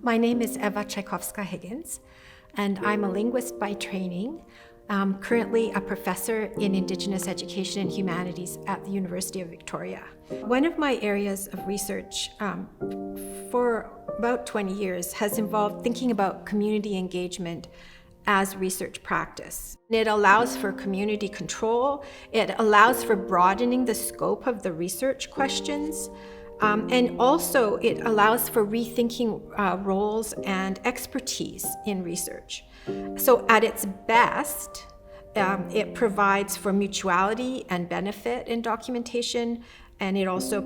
My name is Ewa Czaykowska-Higgins, and I'm a linguist by training. I'm currently a professor in Indigenous education and humanities at the University of Victoria. One of my areas of research for about 20 years has involved thinking about community engagement as research practice. It allows for community control. It allows for broadening the scope of the research questions. And also it allows for rethinking roles and expertise in research. So at its best, it provides for mutuality and benefit in documentation, and it also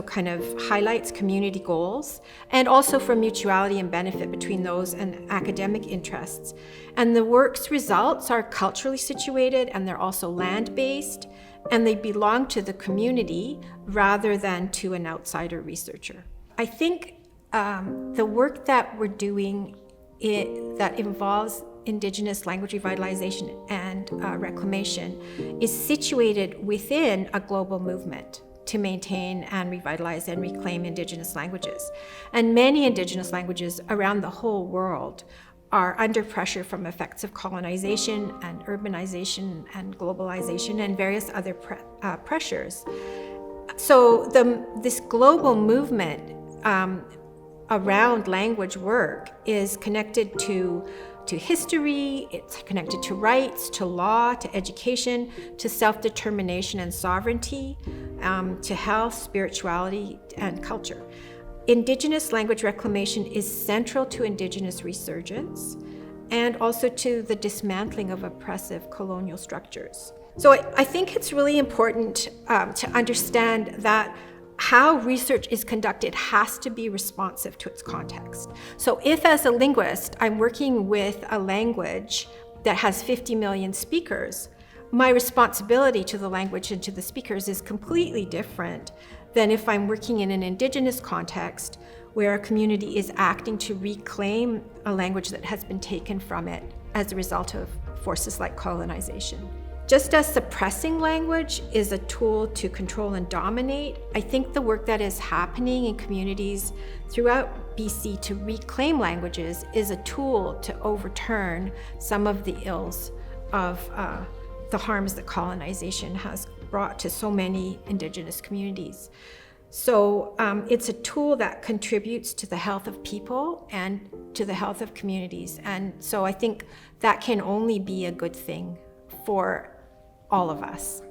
kind of highlights community goals, and also for mutuality and benefit between those and academic interests. And the work's results are culturally situated, and they're also land-based, and they belong to the community rather than to an outsider researcher. I think the work that we're doing that involves Indigenous language revitalization and reclamation is situated within a global movement to maintain and revitalize and reclaim Indigenous languages. And many Indigenous languages around the whole world are under pressure from effects of colonization and urbanization and globalization and various other pressures. So this global movement around language work is connected to history, it's connected to rights, to law, to education, to self-determination and sovereignty, to health, spirituality, and culture. Indigenous language reclamation is central to Indigenous resurgence and also to the dismantling of oppressive colonial structures. So I think it's really important to understand that how research is conducted has to be responsive to its context. So if as a linguist, I'm working with a language that has 50 million speakers, my responsibility to the language and to the speakers is completely different than if I'm working in an Indigenous context where a community is acting to reclaim a language that has been taken from it as a result of forces like colonization. Just as suppressing language is a tool to control and dominate, I think the work that is happening in communities throughout BC to reclaim languages is a tool to overturn some of the ills of the harms that colonization has brought to so many Indigenous communities. So it's a tool that contributes to the health of people and to the health of communities. And so I think that can only be a good thing for all of us.